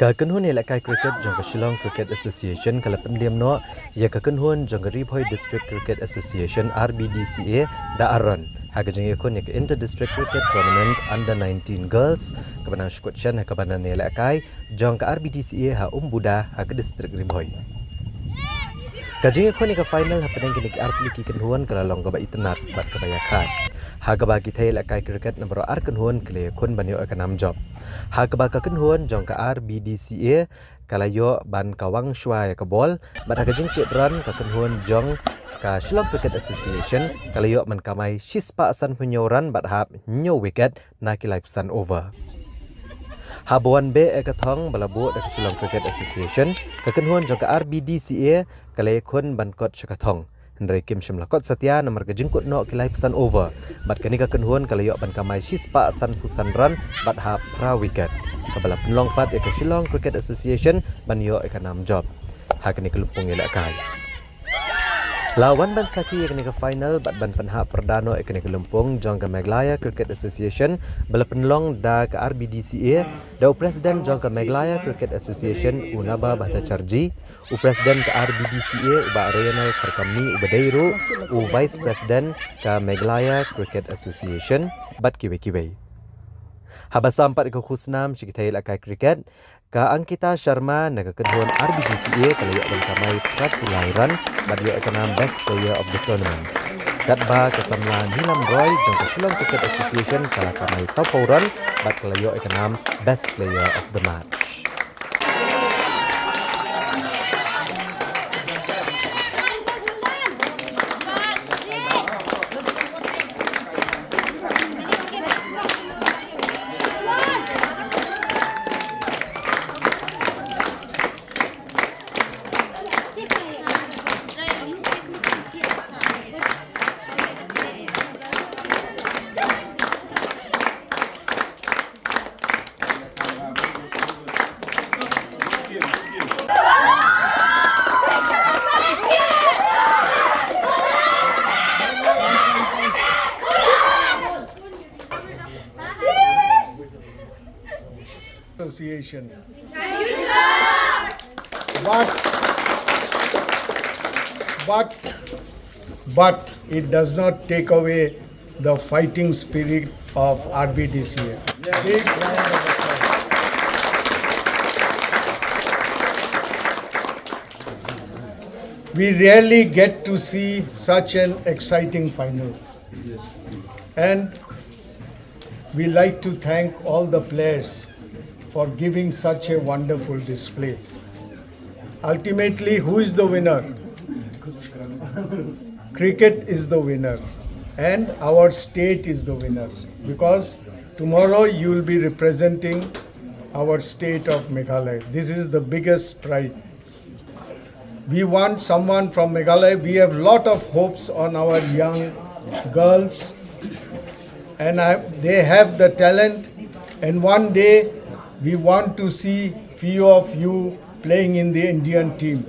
Kakenhun Elakai Cricket jong Shillong Cricket Association kala Pynliem no ya kakenhun jong Riphoi District Cricket Association RBDCA da aron hagajeng yakun ya Inter District Cricket Tournament Under 19 Girls kabanan Shkotchan kabanan Elakai jong ka RBDCA ha umbuda ha ke District Riphoi. Kajing yakun ya final ha pedang kini artli ki kenhuan kala long ba itnat bat kabayakan. Hagaba kita Elakai Cricket nombor arkenhuan kele yakun banyo akan job. Hagaba kakenhuan jong ka RBDCA kalayo ban kawang shwai ka bol bat hagajing tidran kakenhuan jong ka Shillong Cricket Association kalayo man kamai shispa asan penyoran bat hap nyo wicket na kilai pusan over. Habuan B ekathong balabu da Shillong Cricket Association kakenhuan jong ka RBDCA kalayakun ban kot shakathong. Hendrai Kim Shimlakot Satya nomor kejengkut no kilai pesan over. Bat kani kakenhuan kalayok ban kamai shispa asan pusan run bat hap pra wicket. Kabala penlong pat ke Shillong Cricket Association ban yo ekanam job. Hakani kelumpung Elakai. Lawan ban saki ekani ke final bat ban penha perdano ekani kelumpung jong ke Meghalaya Cricket Association bala penlong da ke RBDCA da Presiden jong ke Meghalaya Cricket Association Unaba Bhattacharjee Presiden ke RBDCA uba Regional Karkamni Ubadairu Vice President ke Meghalaya Cricket Association bat kiwe-kiwe. Habasa empat ke khusnam Cikitay Elakai Cricket ka Angkita Sharma nagakenhuan RBDCA kalayak ban kamai prat pulairan badia ekanam Best Player of the Tournament. Katba kesamla Nilam Roy jong ke Shillong Cricket Association kala kamai Saupauran bat kalayak ekanam Best Player of the Match. Association. Thank you, sir. But it does not take away the fighting spirit of RBDCA. Big round of applause. We rarely get to see such an exciting final. And we like to thank all the players for giving such a wonderful display. Ultimately, who is the winner? Cricket is the winner and our state is the winner, because tomorrow you will be representing our state of Meghalaya. This is the biggest pride. We want someone from Meghalaya. We have lot of hopes on our young girls, and they have the talent, and one day we want to see few of you playing in the Indian team.